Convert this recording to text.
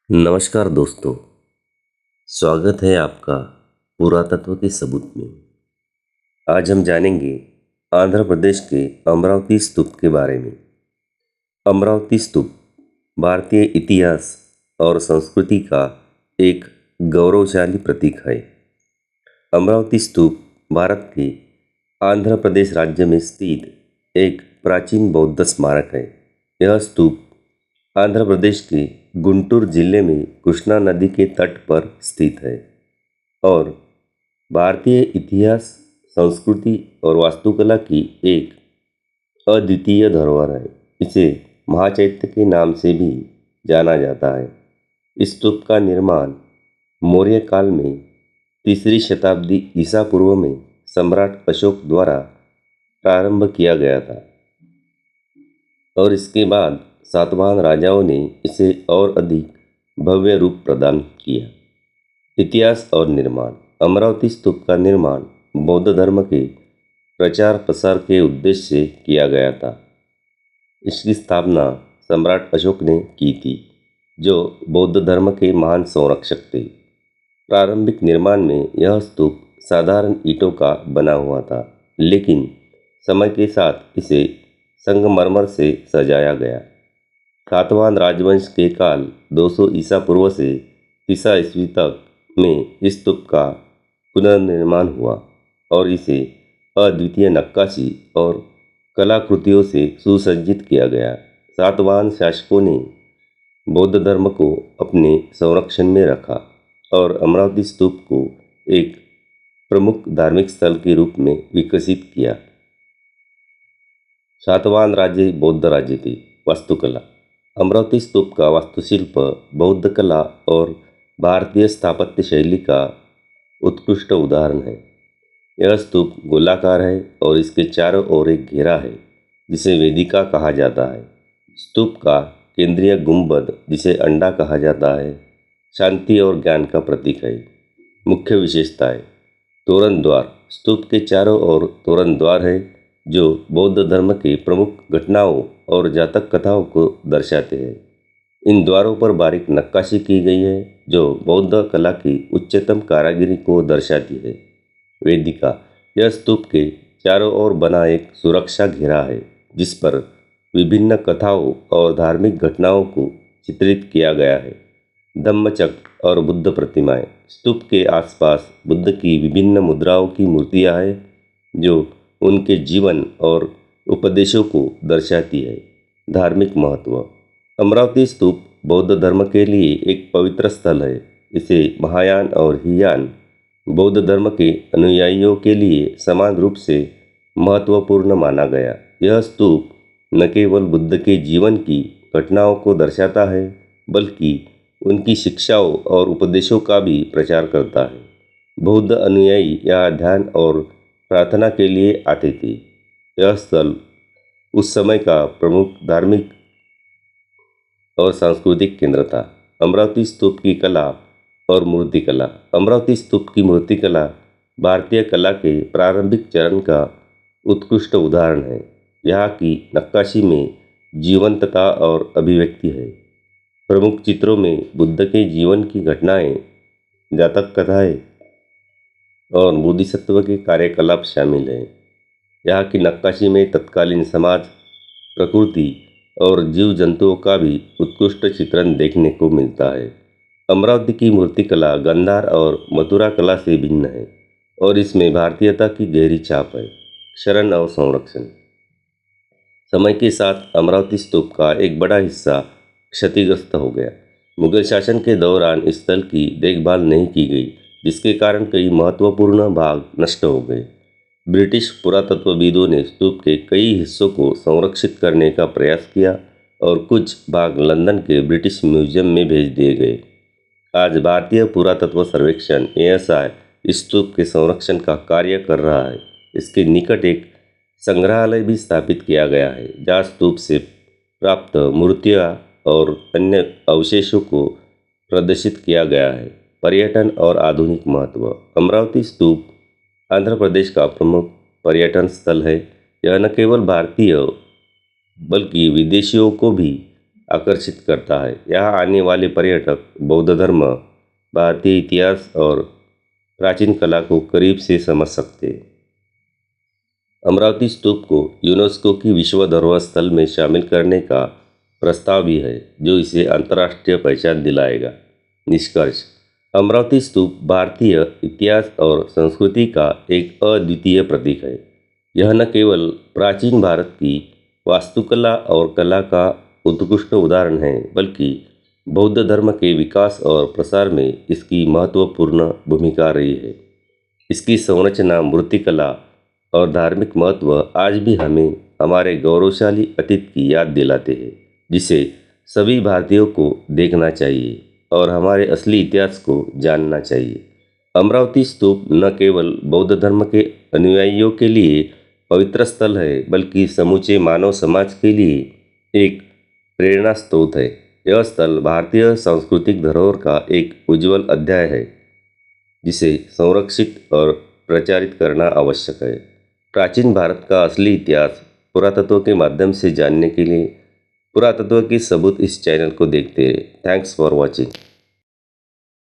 नमस्कार दोस्तों। स्वागत है आपका पुरातत्व के सबूत में। आज हम जानेंगे आंध्र प्रदेश के अमरावती स्तूप के बारे में। अमरावती स्तूप भारतीय इतिहास और संस्कृति का एक गौरवशाली प्रतीक है। अमरावती स्तूप भारत के आंध्र प्रदेश राज्य में स्थित एक प्राचीन बौद्ध स्मारक है। यह स्तूप आंध्र प्रदेश के गुंटूर जिले में कृष्णा नदी के तट पर स्थित है और भारतीय इतिहास, संस्कृति और वास्तुकला की एक अद्वितीय धरोहर है। इसे महाचैत्य के नाम से भी जाना जाता है। इस स्तूप का निर्माण मौर्य काल में 3री शताब्दी ईसा पूर्व में सम्राट अशोक द्वारा प्रारंभ किया गया था और इसके बाद सातवाहन राजाओं ने इसे और अधिक भव्य रूप प्रदान किया। इतिहास और निर्माण। अमरावती स्तूप का निर्माण बौद्ध धर्म के प्रचार प्रसार के उद्देश्य से किया गया था। इसकी स्थापना सम्राट अशोक ने की थी, जो बौद्ध धर्म के महान संरक्षक थे। प्रारंभिक निर्माण में यह स्तूप साधारण ईंटों का बना हुआ था, लेकिन समय के साथ इसे संगमरमर से सजाया गया। सातवाहन राजवंश के काल 200 ईसा पूर्व से 3 ईस्वी तक में इस स्तूप का पुनर्निर्माण हुआ और इसे अद्वितीय नक्काशी और कलाकृतियों से सुसज्जित किया गया। सातवाहन शासकों ने बौद्ध धर्म को अपने संरक्षण में रखा और अमरावती स्तूप को एक प्रमुख धार्मिक स्थल के रूप में विकसित किया। सातवाहन राज्य बौद्ध राज्य थे। वास्तुकला। अमरावती स्तूप का वास्तुशिल्प बौद्ध कला और भारतीय स्थापत्य शैली का उत्कृष्ट उदाहरण है। यह स्तूप गोलाकार है और इसके चारों ओर एक घेरा है, जिसे वेदिका कहा जाता है। स्तूप का केंद्रीय गुंबद, जिसे अंडा कहा जाता है, शांति और ज्ञान का प्रतीक है। मुख्य विशेषताएं। तोरण द्वार। स्तूप के चारों ओर तोरण द्वार है, जो बौद्ध धर्म के प्रमुख घटनाओं और जातक कथाओं को दर्शाते हैं। इन द्वारों पर बारीक नक्काशी की गई है, जो बौद्ध कला की उच्चतम कारीगरी को दर्शाती है। वेदिका। यह स्तूप के चारों ओर बना एक सुरक्षा घेरा है, जिस पर विभिन्न कथाओं और धार्मिक घटनाओं को चित्रित किया गया है। धम्मचक्र और बुद्ध प्रतिमाएं। स्तूप के आसपास बुद्ध की विभिन्न मुद्राओं की मूर्तियां हैं, जो उनके जीवन और उपदेशों को दर्शाती है। धार्मिक महत्व। अमरावती स्तूप बौद्ध धर्म के लिए एक पवित्र स्थल है। इसे महायान और हीयान बौद्ध धर्म के अनुयायियों के लिए समान रूप से महत्वपूर्ण माना गया। यह स्तूप न केवल बुद्ध के जीवन की घटनाओं को दर्शाता है, बल्कि उनकी शिक्षाओं और उपदेशों का भी प्रचार करता है। बौद्ध अनुयायी यहाँ ध्यान और प्रार्थना के लिए आते थे। यह स्थल उस समय का प्रमुख धार्मिक और सांस्कृतिक केंद्र था। अमरावती स्तूप की कला और मूर्तिकला। अमरावती स्तूप की मूर्तिकला भारतीय कला के प्रारंभिक चरण का उत्कृष्ट उदाहरण है। यहाँ की नक्काशी में जीवंतता और अभिव्यक्ति है। प्रमुख चित्रों में बुद्ध के जीवन की घटनाएं, जातक कथाएं और बोधिसत्व के कार्यकलाप शामिल हैं। यहाँ की नक्काशी में तत्कालीन समाज, प्रकृति और जीव जंतुओं का भी उत्कृष्ट चित्रण देखने को मिलता है। अमरावती की मूर्तिकला गांधार और मथुरा कला से भिन्न है और इसमें भारतीयता की गहरी छाप है। क्षरण और संरक्षण। समय के साथ अमरावती स्तूप का एक बड़ा हिस्सा क्षतिग्रस्त हो गया। मुगल शासन के दौरान इस स्थल की देखभाल नहीं की गई, जिसके कारण कई महत्वपूर्ण भाग नष्ट हो गए। ब्रिटिश पुरातत्वविदों ने स्तूप के कई हिस्सों को संरक्षित करने का प्रयास किया और कुछ भाग लंदन के ब्रिटिश म्यूजियम में भेज दिए गए। आज भारतीय पुरातत्व सर्वेक्षण ASI इस स्तूप के संरक्षण का कार्य कर रहा है। इसके निकट एक संग्रहालय भी स्थापित किया गया है, जहाँ स्तूप से प्राप्त मूर्तियाँ और अन्य अवशेषों को प्रदर्शित किया गया है। पर्यटन और आधुनिक महत्व। अमरावती स्तूप आंध्र प्रदेश का प्रमुख पर्यटन स्थल है। यह न केवल भारतीय बल्कि विदेशियों को भी आकर्षित करता है। यहाँ आने वाले पर्यटक बौद्ध धर्म, भारतीय इतिहास और प्राचीन कला को करीब से समझ सकते हैं। अमरावती स्तूप को यूनेस्को की विश्व धरोहर स्थल में शामिल करने का प्रस्ताव भी है, जो इसे अंतर्राष्ट्रीय पहचान दिलाएगा। निष्कर्ष: अमरावती स्तूप भारतीय इतिहास और संस्कृति का एक अद्वितीय प्रतीक है। यह न केवल प्राचीन भारत की वास्तुकला और कला का उत्कृष्ट उदाहरण है, बल्कि बौद्ध धर्म के विकास और प्रसार में इसकी महत्वपूर्ण भूमिका रही है। इसकी संरचना, मूर्तिकला और धार्मिक महत्व आज भी हमें हमारे गौरवशाली अतीत की याद दिलाते हैं, जिसे सभी भारतीयों को देखना चाहिए और हमारे असली इतिहास को जानना चाहिए। अमरावती स्तूप न केवल बौद्ध धर्म के अनुयायियों के लिए पवित्र स्थल है, बल्कि समूचे मानव समाज के लिए एक प्रेरणा स्रोत है। यह स्थल भारतीय सांस्कृतिक धरोहर का एक उज्जवल अध्याय है, जिसे संरक्षित और प्रचारित करना आवश्यक है। प्राचीन भारत का असली इतिहास पुरातत्व के माध्यम से जानने के लिए पुरातत्व के सबूत इस चैनल को देखते रहे। Thanks for watching.